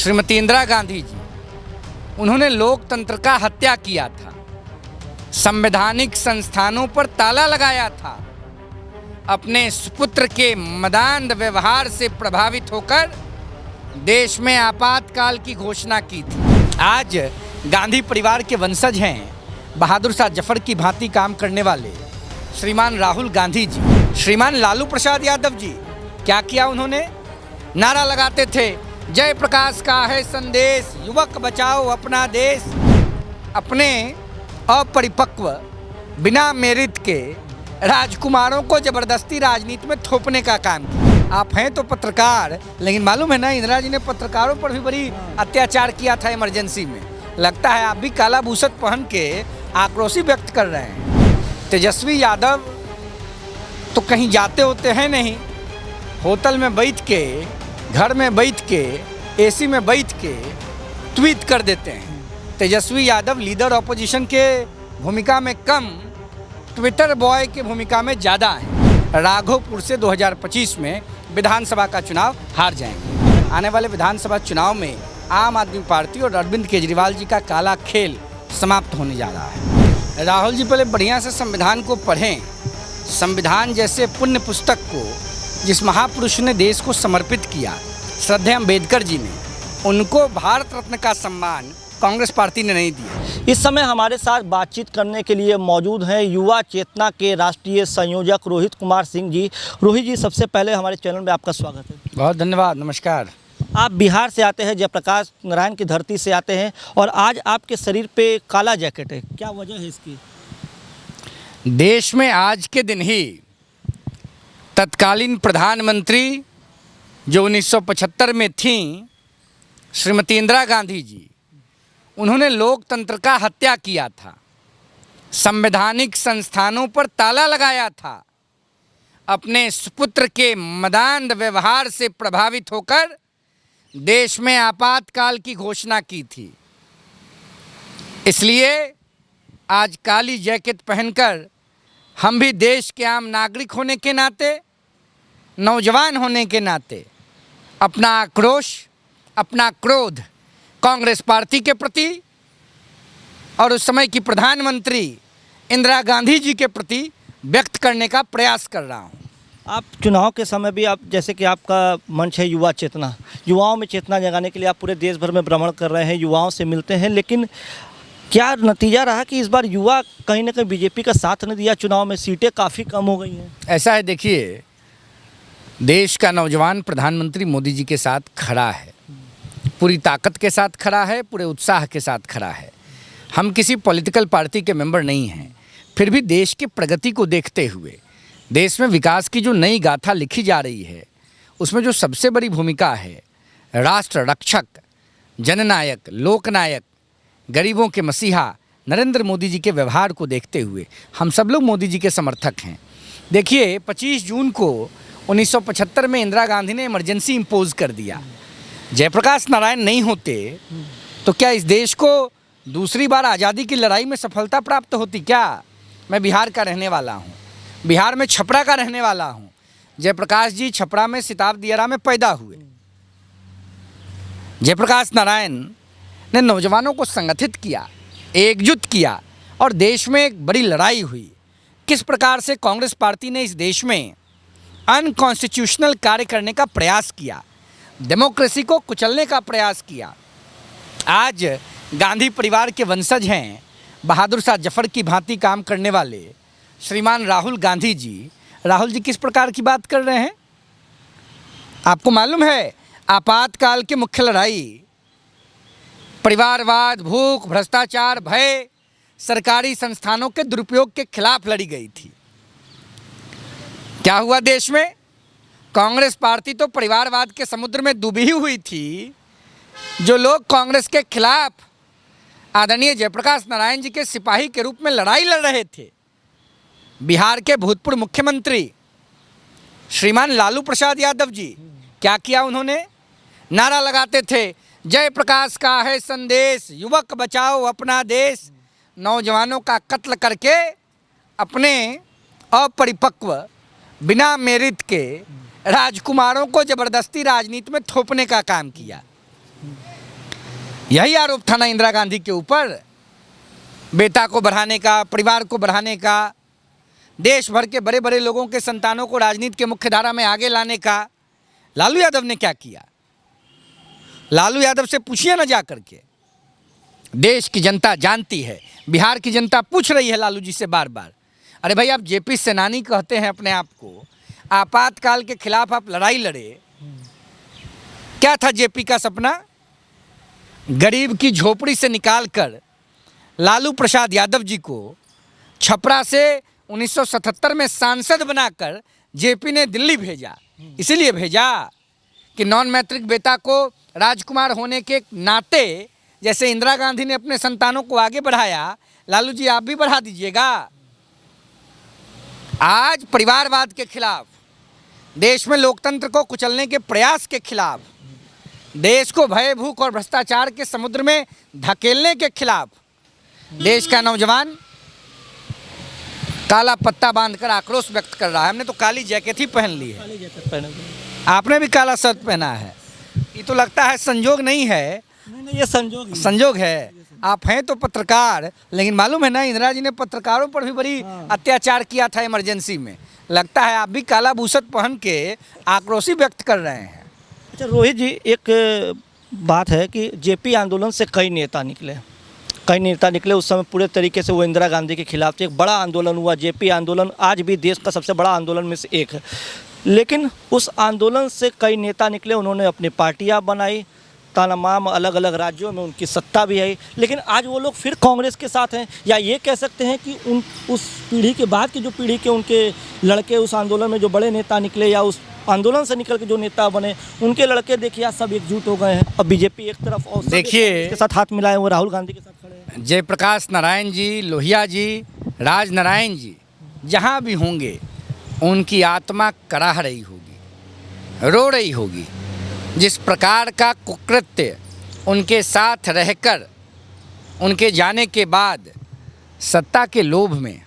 श्रीमती इंदिरा गांधी जी, उन्होंने लोकतंत्र का हत्या किया था, संवैधानिक संस्थानों पर ताला लगाया था, अपने सुपुत्र के मदान्ध व्यवहार से प्रभावित होकर देश में आपातकाल की घोषणा की थी। आज गांधी परिवार के वंशज हैं बहादुर शाह जफर की भांति काम करने वाले श्रीमान राहुल गांधी जी, श्रीमान लालू प्रसाद यादव जी। क्या किया उन्होंने? नारा लगाते थे, जय प्रकाश का है संदेश, युवक बचाओ अपना देश। अपने अपरिपक्व बिना मेरिट के राजकुमारों को जबरदस्ती राजनीति में थोपने का काम किया। आप हैं तो पत्रकार, लेकिन मालूम है ना, इंदिरा जी ने पत्रकारों पर भी बड़ी अत्याचार किया था इमरजेंसी में। लगता है आप भी काला भूषट पहन के आक्रोश व्यक्त कर रहे हैं। तेजस्वी यादव तो कहीं जाते होते हैं नहीं, होटल में बैठ के, घर में बैठ के, एसी में बैठ के ट्वीट कर देते हैं। तेजस्वी यादव लीडर ऑपोजिशन के भूमिका में कम, ट्विटर बॉय की भूमिका में ज़्यादा हैं। राघोपुर से 2025 में विधानसभा का चुनाव हार जाएंगे। आने वाले विधानसभा चुनाव में आम आदमी पार्टी और अरविंद केजरीवाल जी का काला खेल समाप्त होने जा रहा है। राहुल जी पहले बढ़िया से संविधान को पढ़ें। संविधान जैसे पुण्य पुस्तक को जिस महापुरुष ने देश को समर्पित किया, श्रद्धेय अम्बेडकर जी ने, उनको भारत रत्न का सम्मान कांग्रेस पार्टी ने नहीं दिया। इस समय हमारे साथ बातचीत करने के लिए मौजूद हैं युवा चेतना के राष्ट्रीय संयोजक रोहित कुमार सिंह जी। रोहित जी, सबसे पहले हमारे चैनल में आपका स्वागत है। बहुत धन्यवाद, नमस्कार। आप बिहार से आते हैं, जयप्रकाश नारायण की धरती से आते हैं, और आज आपके शरीर पे काला जैकेट है, क्या वजह है इसकी? देश में आज के दिन ही तत्कालीन प्रधानमंत्री जो 1975 में थीं, श्रीमती इंदिरा गांधी जी, उन्होंने लोकतंत्र का हत्या किया था, संवैधानिक संस्थानों पर ताला लगाया था, अपने सुपुत्र के मदान्ध व्यवहार से प्रभावित होकर देश में आपातकाल की घोषणा की थी। इसलिए आज काली जैकेट पहनकर हम भी देश के आम नागरिक होने के नाते, नौजवान होने के नाते अपना आक्रोश, अपना क्रोध कांग्रेस पार्टी के प्रति और उस समय की प्रधानमंत्री इंदिरा गांधी जी के प्रति व्यक्त करने का प्रयास कर रहा हूँ। आप चुनाव के समय भी, आप जैसे कि आपका मंच है युवा चेतना, युवाओं में चेतना जगाने के लिए आप पूरे देश भर में भ्रमण कर रहे हैं, युवाओं से मिलते हैं, लेकिन क्या नतीजा रहा कि इस बार युवा कहीं ना कहीं बीजेपी का साथ नहीं दिया? चुनाव में सीटें काफ़ी कम हो गई हैं। ऐसा है, देखिए, देश का नौजवान प्रधानमंत्री मोदी जी के साथ खड़ा है, पूरी ताकत के साथ खड़ा है, पूरे उत्साह के साथ खड़ा है। हम किसी पॉलिटिकल पार्टी के मेंबर नहीं हैं, फिर भी देश की प्रगति को देखते हुए, देश में विकास की जो नई गाथा लिखी जा रही है, उसमें जो सबसे बड़ी भूमिका है राष्ट्र रक्षक, जननायक, लोकनायक, गरीबों के मसीहा नरेंद्र मोदी जी के व्यवहार को देखते हुए हम सब लोग मोदी जी के समर्थक हैं। देखिए, 25 जून को 1975 में इंदिरा गांधी ने इमरजेंसी इम्पोज कर दिया। जयप्रकाश नारायण नहीं होते तो क्या इस देश को दूसरी बार आज़ादी की लड़ाई में सफलता प्राप्त होती क्या? मैं बिहार का रहने वाला हूँ, बिहार में छपरा का रहने वाला हूँ। जयप्रकाश जी छपरा में सिताब दियारा में पैदा हुए। जयप्रकाश नारायण ने नौजवानों को संगठित किया, एकजुट किया और देश में एक बड़ी लड़ाई हुई। किस प्रकार से कांग्रेस पार्टी ने इस देश में अनकॉन्स्टिट्यूशनल कार्य करने का प्रयास किया, डेमोक्रेसी को कुचलने का प्रयास किया। आज गांधी परिवार के वंशज हैं बहादुर शाह जफर की भांति काम करने वाले श्रीमान राहुल गांधी जी। राहुल जी किस प्रकार की बात कर रहे हैं? आपको मालूम है, आपातकाल की मुख्य लड़ाई परिवारवाद, भूख, भ्रष्टाचार, भय, सरकारी संस्थानों के दुरुपयोग के खिलाफ लड़ी गई थी। क्या हुआ देश में? कांग्रेस पार्टी तो परिवारवाद के समुद्र में डूबी हुई थी। जो लोग कांग्रेस के खिलाफ आदरणीय जयप्रकाश नारायण जी के सिपाही के रूप में लड़ाई लड़ रहे थे, बिहार के भूतपूर्व मुख्यमंत्री श्रीमान लालू प्रसाद यादव जी, क्या किया उन्होंने? नारा लगाते थे, जय प्रकाश का है संदेश, युवक बचाओ अपना देश। नौजवानों का कत्ल करके अपने अपरिपक्व बिना मेरिट के राजकुमारों को जबरदस्ती राजनीति में थोपने का काम किया। यही आरोप था ना इंदिरा गांधी के ऊपर, बेटा को बढ़ाने का, परिवार को बढ़ाने का, देश भर के बड़े बड़े लोगों के संतानों को राजनीति के मुख्य धारा में आगे लाने का। लालू यादव ने क्या किया? लालू यादव से पूछिए ना जा करके, देश की जनता जानती है, बिहार की जनता पूछ रही है लालू जी से बार बार। अरे भाई, आप जेपी सेनानी कहते हैं अपने आप को, आपातकाल के खिलाफ आप लड़ाई लड़े। क्या था जेपी का सपना? गरीब की झोपड़ी से निकालकर लालू प्रसाद यादव जी को छपरा से 1977 में सांसद बनाकर जेपी ने दिल्ली भेजा। इसीलिए भेजा कि नॉन मैट्रिक बेटा को राजकुमार होने के नाते, जैसे इंदिरा गांधी ने अपने संतानों को आगे बढ़ाया, लालू जी आप भी बढ़ा दीजिएगा। आज परिवारवाद के खिलाफ, देश में लोकतंत्र को कुचलने के प्रयास के खिलाफ, देश को भय, भूख और भ्रष्टाचार के समुद्र में धकेलने के खिलाफ देश का नौजवान काला पत्ता बांधकर आक्रोश व्यक्त कर रहा है। हमने तो काली जैकेट ही पहन ली है, आपने भी काला शर्ट पहना है। ये तो लगता है संजोग नहीं है। नहीं, ये संजोग है। आप हैं तो पत्रकार, लेकिन मालूम है ना, इंदिरा जी ने पत्रकारों पर भी बड़ी अत्याचार किया था इमरजेंसी में। लगता है आप भी काला भूषट पहन के आक्रोशी व्यक्त कर रहे हैं। अच्छा रोहित जी, एक बात है कि जेपी आंदोलन से कई नेता निकले। उस समय पूरे तरीके से वो इंदिरा गांधी के खिलाफ थे। एक बड़ा आंदोलन हुआ, जेपी आंदोलन आज भी देश का सबसे बड़ा आंदोलन में से एक है। लेकिन उस आंदोलन से कई नेता निकले, उन्होंने अपनी पार्टियां बनाई, तमाम अलग अलग राज्यों में उनकी सत्ता भी आई। लेकिन आज वो लोग फिर कांग्रेस के साथ हैं, या ये कह सकते हैं कि उस पीढ़ी के बाद की जो पीढ़ी के उनके लड़के उस आंदोलन में जो बड़े नेता निकले, या उस आंदोलन से निकल के जो नेता बने, उनके लड़के देखिए आज सब एकजुट हो गए हैं। अब बीजेपी एक तरफ और देखिए के साथ हाथ मिलाए हुए राहुल गांधी के साथ खड़े हैं। जयप्रकाश नारायण जी, लोहिया जी, राज नारायण जी जहाँ भी होंगे, उनकी आत्मा कराह रही होगी, रो रही होगी। जिस प्रकार का कुकृत्य उनके साथ रहकर, उनके जाने के बाद सत्ता के लोभ में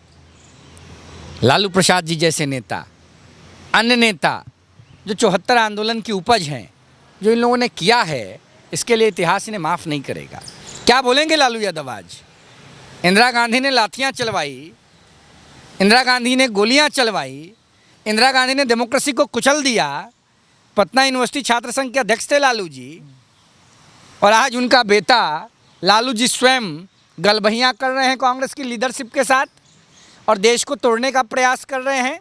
लालू प्रसाद जी जैसे नेता, अन्य नेता जो 74 आंदोलन की उपज हैं, जो इन लोगों ने किया है, इसके लिए इतिहास इन्हें माफ़ नहीं करेगा। क्या बोलेंगे लालू यादव आज? इंदिरा गांधी ने लाठियाँ चलवाई, इंदिरा गांधी ने गोलियाँ चलवाई, इंदिरा गांधी ने डेमोक्रेसी को कुचल दिया। पटना यूनिवर्सिटी छात्र संघ के अध्यक्ष थे लालू जी, और आज उनका बेटा लालू जी स्वयं गलबहियाँ कर रहे हैं कांग्रेस की लीडरशिप के साथ, और देश को तोड़ने का प्रयास कर रहे हैं।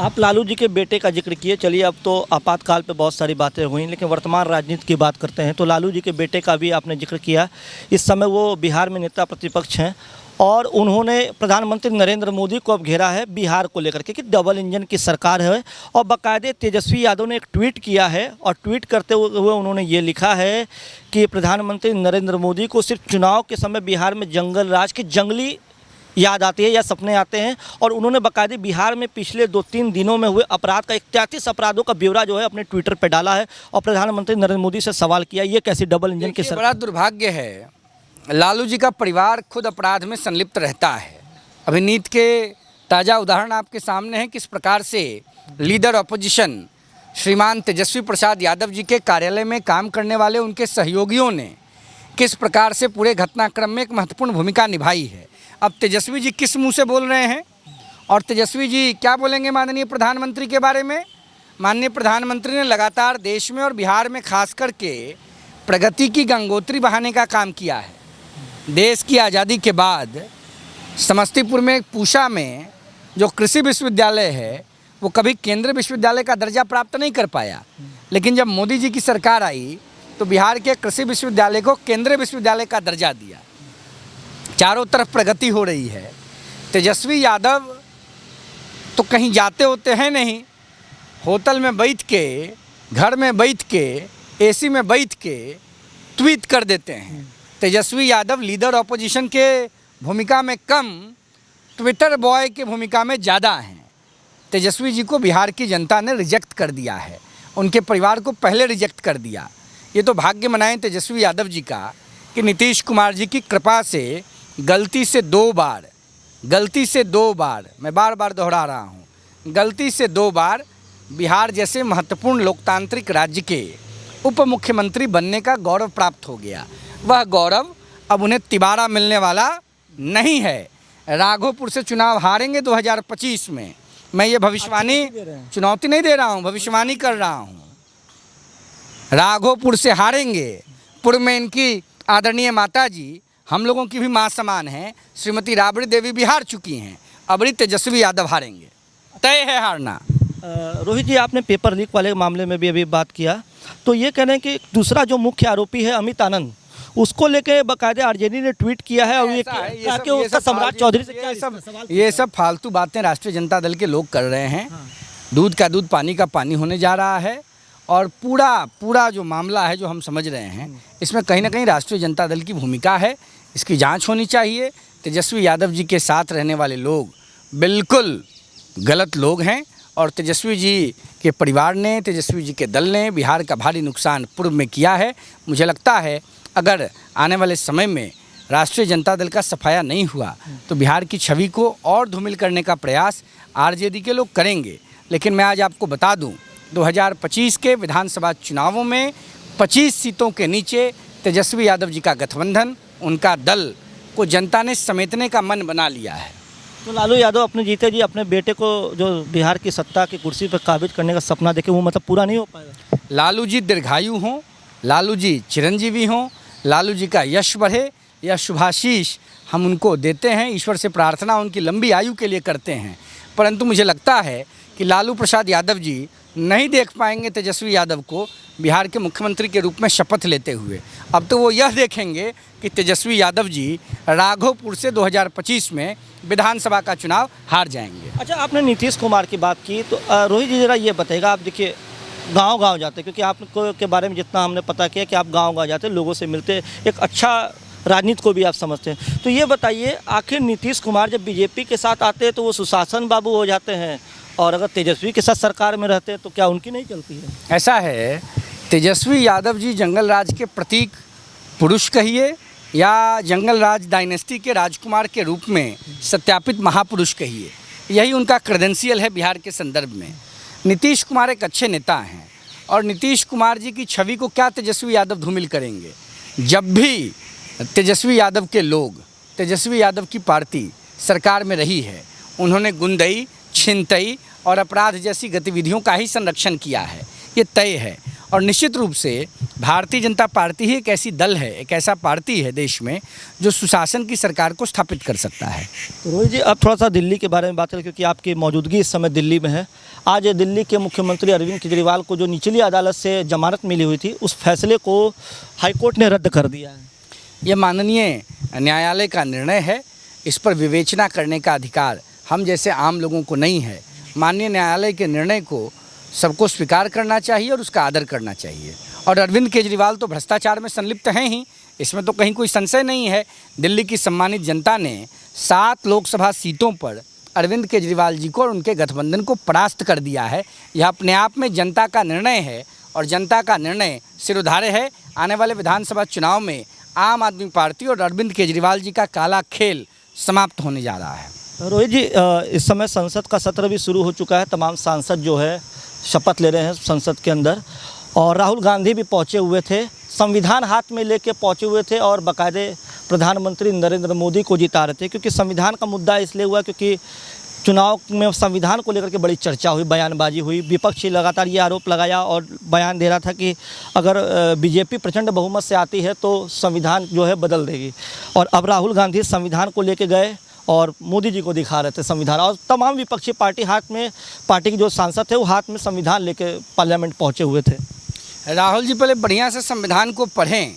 आप लालू जी के बेटे का जिक्र किए, चलिए अब तो आपातकाल पे बहुत सारी बातें हुई, लेकिन वर्तमान राजनीति की बात करते हैं। तो लालू जी के बेटे का भी आपने जिक्र किया। इस समय वो बिहार में नेता प्रतिपक्ष हैं, और उन्होंने प्रधानमंत्री नरेंद्र मोदी को अब घेरा है बिहार को लेकर के कि डबल इंजन की सरकार है। और बाकायदे तेजस्वी यादव ने एक ट्वीट किया है, और ट्वीट करते हुए उन्होंने ये लिखा है कि प्रधानमंत्री नरेंद्र मोदी को सिर्फ चुनाव के समय बिहार में जंगल राज की जंगली याद आती है या सपने आते हैं। और उन्होंने बाकायदे बिहार में पिछले 2-3 दिनों में हुए अपराध का 33 अपराधों का ब्यौरा जो है अपने ट्विटर पर डाला है, और प्रधानमंत्री नरेंद्र मोदी से सवाल किया, ये कैसी डबल इंजन की सरकार? बड़ा दुर्भाग्य है, लालू जी का परिवार खुद अपराध में संलिप्त रहता है। अभी नीत के ताज़ा उदाहरण आपके सामने है, किस प्रकार से लीडर अपोजिशन श्रीमान तेजस्वी प्रसाद यादव जी के कार्यालय में काम करने वाले उनके सहयोगियों ने किस प्रकार से पूरे घटनाक्रम में एक महत्वपूर्ण भूमिका निभाई है। अब तेजस्वी जी किस मुंह से बोल रहे हैं, और तेजस्वी जी क्या बोलेंगे माननीय प्रधानमंत्री के बारे में? माननीय प्रधानमंत्री ने लगातार देश में और बिहार में खास करके प्रगति की गंगोत्री बहाने का काम किया है। देश की आज़ादी के बाद समस्तीपुर में पूसा में जो कृषि विश्वविद्यालय है, वो कभी केंद्रीय विश्वविद्यालय का दर्जा प्राप्त नहीं कर पाया, लेकिन जब मोदी जी की सरकार आई तो बिहार के कृषि विश्वविद्यालय को केंद्रीय विश्वविद्यालय का दर्जा दिया। चारों तरफ प्रगति हो रही है। तेजस्वी यादव तो कहीं जाते होते हैं नहीं, होटल में बैठ के, घर में बैठ के, एसी में बैठ के ट्वीट कर देते हैं। तेजस्वी यादव लीडर ऑपोजिशन के भूमिका में कम, ट्विटर बॉय की भूमिका में ज़्यादा हैं। तेजस्वी जी को बिहार की जनता ने रिजेक्ट कर दिया है, उनके परिवार को पहले रिजेक्ट कर दिया। ये तो भाग्य मनाएं तेजस्वी यादव जी का कि नीतीश कुमार जी की कृपा से गलती से दो बार, मैं बार बार दोहरा रहा हूँ, गलती से 2 बार बिहार जैसे महत्वपूर्ण लोकतांत्रिक राज्य के उप मुख्यमंत्री बनने का गौरव प्राप्त हो गया। वह गौरव अब उन्हें तिबारा मिलने वाला नहीं है। राघोपुर से चुनाव हारेंगे 2025 में। मैं ये भविष्यवाणी, चुनौती नहीं दे रहा हूँ, भविष्यवाणी कर रहा हूँ। राघोपुर से हारेंगे। पूर्व में इनकी आदरणीय माता जी, हम लोगों की भी माँ समान हैं, श्रीमती राबड़ी देवी भी हार चुकी हैं। अबड़ी तेजस्वी यादव हारेंगे, तय है हारना। रोहित जी, आपने पेपर लीक वाले मामले में भी अभी बात किया, तो ये कह रहे हैं कि दूसरा जो मुख्य आरोपी है अमित आनंद, उसको लेके बाकायदे आरजेडी ने ट्वीट किया है और ये कहा कि उसका सम्राट चौधरी से क्या ये सब फालतू बातें राष्ट्रीय जनता दल के लोग कर रहे हैं। दूध का दूध पानी का पानी होने जा रहा है। और पूरा जो मामला है जो हम समझ रहे हैं, इसमें कहीं ना कहीं राष्ट्रीय जनता दल की भूमिका है। इसकी जांच होनी चाहिए। तेजस्वी यादव जी के साथ रहने वाले लोग बिल्कुल गलत लोग हैं और तेजस्वी जी के परिवार ने, तेजस्वी जी के दल ने बिहार का भारी नुकसान पूर्व में किया है। मुझे लगता है अगर आने वाले समय में राष्ट्रीय जनता दल का सफाया नहीं हुआ तो बिहार की छवि को और धूमिल करने का प्रयास आरजेडी के लोग करेंगे। लेकिन मैं आज आपको बता दूं, 2025 के विधानसभा चुनावों में 25 सीटों के नीचे तेजस्वी यादव जी का गठबंधन, उनका दल को जनता ने समेटने का मन बना लिया है। तो लालू यादव अपने जीते जी अपने बेटे को जो बिहार की सत्ता की कुर्सी पर काबिज करने का सपना देखे, वो मतलब पूरा नहीं हो पाएगा। लालू जी दीर्घायु हों, लालू जी चिरंजीवी हों, लालू जी का यश बढ़े, यह शुभाशीष हम उनको देते हैं। ईश्वर से प्रार्थना उनकी लंबी आयु के लिए करते हैं। परंतु मुझे लगता है कि लालू प्रसाद यादव जी नहीं देख पाएंगे तेजस्वी यादव को बिहार के मुख्यमंत्री के रूप में शपथ लेते हुए। अब तो वो यह देखेंगे कि तेजस्वी यादव जी राघोपुर से 2025 में विधानसभा का चुनाव हार जाएंगे। अच्छा, आपने नीतीश कुमार की बात की, तो रोहित जी ज़रा ये बताइएगा, आप देखिए गांव-गांव जाते, क्योंकि आपको के बारे में जितना हमने पता किया कि आप गांव-गांव जाते, लोगों से मिलते, एक अच्छा राजनीति को भी आप समझते हैं। तो ये बताइए, आखिर नीतीश कुमार जब बीजेपी के साथ आते हैं तो वो सुशासन बाबू हो जाते हैं, और अगर तेजस्वी के साथ सरकार में रहते हैं तो क्या उनकी नहीं चलती है? ऐसा है, तेजस्वी यादव जी जंगल राज के प्रतीक पुरुष कहिए या जंगल राज डायनेस्टी के राजकुमार के रूप में सत्यापित महापुरुष कहिए, यही उनका क्रेडेंशियल है बिहार के संदर्भ में। नीतीश कुमार एक अच्छे नेता हैं और नीतीश कुमार जी की छवि को क्या तेजस्वी यादव धूमिल करेंगे। जब भी तेजस्वी यादव के लोग, तेजस्वी यादव की पार्टी सरकार में रही है, उन्होंने गुंडई, छिनतई और अपराध जैसी गतिविधियों का ही संरक्षण किया है, ये तय है। और निश्चित रूप से भारतीय जनता पार्टी ही एक ऐसी दल है, एक ऐसा पार्टी है देश में जो सुशासन की सरकार को स्थापित कर सकता है। तो रोहित जी, अब थोड़ा सा दिल्ली के बारे में बात करें, क्योंकि आपकी मौजूदगी इस समय दिल्ली में है। आज दिल्ली के मुख्यमंत्री अरविंद केजरीवाल को जो निचली अदालत से जमानत मिली हुई थी, उस फैसले को हाईकोर्ट ने रद्द कर दिया है। यह माननीय न्यायालय का निर्णय है। इस पर विवेचना करने का अधिकार हम जैसे आम लोगों को नहीं है। माननीय न्यायालय के निर्णय को सबको स्वीकार करना चाहिए और उसका आदर करना चाहिए। और अरविंद केजरीवाल तो भ्रष्टाचार में संलिप्त हैं ही, इसमें तो कहीं कोई संशय नहीं है। दिल्ली की सम्मानित जनता ने 7 लोकसभा सीटों पर अरविंद केजरीवाल जी को और उनके गठबंधन को परास्त कर दिया है। यह अपने आप में जनता का निर्णय है और जनता का निर्णय सिरोधार्य है। आने वाले विधानसभा चुनाव में आम आदमी पार्टी और अरविंद केजरीवाल जी का काला खेल समाप्त होने जा रहा है। रोहित जी, इस समय संसद का सत्र भी शुरू हो चुका है। तमाम सांसद जो है शपथ ले रहे हैं संसद के अंदर, और राहुल गांधी भी पहुंचे हुए थे, संविधान हाथ में लेके पहुंचे हुए थे और बाकायदे प्रधानमंत्री नरेंद्र मोदी को जिता रहे थे। क्योंकि संविधान का मुद्दा इसलिए हुआ क्योंकि चुनाव में संविधान को लेकर के बड़ी चर्चा हुई, बयानबाजी हुई। विपक्ष लगातार ये आरोप लगाया और बयान दे रहा था कि अगर बीजेपी प्रचंड बहुमत से आती है तो संविधान जो है बदल देगी। और अब राहुल गांधी संविधान को लेके गए और मोदी जी को दिखा रहे थे संविधान, और तमाम विपक्षी पार्टी के जो सांसद थे वो हाथ में संविधान लेके पार्लियामेंट पहुंचे हुए थे। राहुल जी पहले बढ़िया से संविधान को पढ़ें।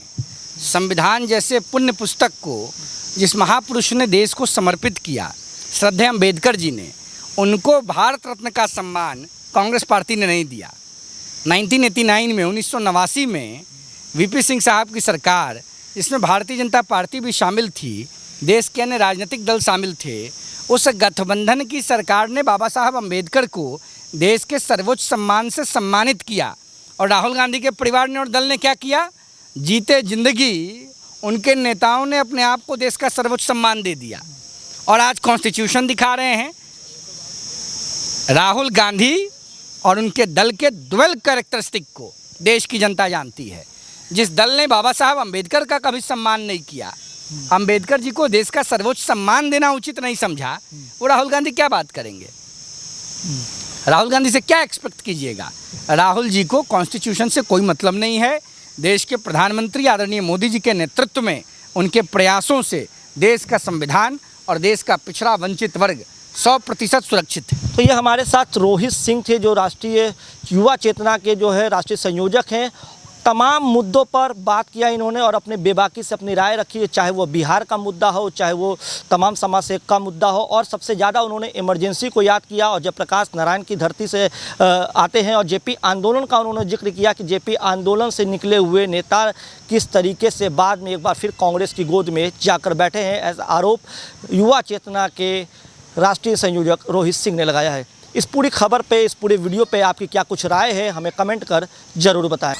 संविधान जैसे पुण्य पुस्तक को जिस महापुरुष ने देश को समर्पित किया, श्रद्धेय अम्बेडकर जी ने, उनको भारत रत्न का सम्मान कांग्रेस पार्टी ने नहीं दिया। 1989 में 1989 में वीपी सिंह साहब की सरकार, जिसमें भारतीय जनता पार्टी भी शामिल थी, देश के अन्य राजनीतिक दल शामिल थे, उस गठबंधन की सरकार ने बाबा साहब अम्बेडकर को देश के सर्वोच्च सम्मान से सम्मानित किया। और राहुल गांधी के परिवार ने और दल ने क्या किया? जीते जिंदगी उनके नेताओं ने अपने आप को देश का सर्वोच्च सम्मान दे दिया और आज कॉन्स्टिट्यूशन दिखा रहे हैं। राहुल गांधी और उनके दल के ड्वेल कैरेक्टरिस्टिक को देश की जनता जानती है। जिस दल ने बाबा साहब अंबेडकर का कभी सम्मान नहीं किया, अंबेडकर जी को देश का सर्वोच्च सम्मान देना उचित नहीं समझा, वो राहुल गांधी क्या बात करेंगे? राहुल गांधी से क्या एक्सपेक्ट कीजिएगा? राहुल जी को कॉन्स्टिट्यूशन से कोई मतलब नहीं है। देश के प्रधानमंत्री आदरणीय मोदी जी के नेतृत्व में उनके प्रयासों से देश का संविधान और देश का पिछड़ा वंचित वर्ग 100% सुरक्षित है। तो ये हमारे साथ रोहित सिंह थे, जो राष्ट्रीय युवा चेतना के जो है राष्ट्रीय संयोजक हैं। तमाम मुद्दों पर बात किया इन्होंने और अपने बेबाकी से अपनी राय रखी है, चाहे वो बिहार का मुद्दा हो, चाहे वो तमाम समाज से का मुद्दा हो, और सबसे ज़्यादा उन्होंने इमरजेंसी को याद किया और जयप्रकाश नारायण की धरती से आते हैं और जेपी आंदोलन का उन्होंने जिक्र किया कि जेपी आंदोलन से निकले हुए नेता किस तरीके से बाद में एक बार फिर कांग्रेस की गोद में जाकर बैठे हैं, ऐसा आरोप युवा चेतना के राष्ट्रीय संयोजक रोहित सिंह ने लगाया है। इस पूरी खबर पे, इस पूरे वीडियो पे आपकी क्या कुछ राय है, हमें कमेंट कर ज़रूर बताएं।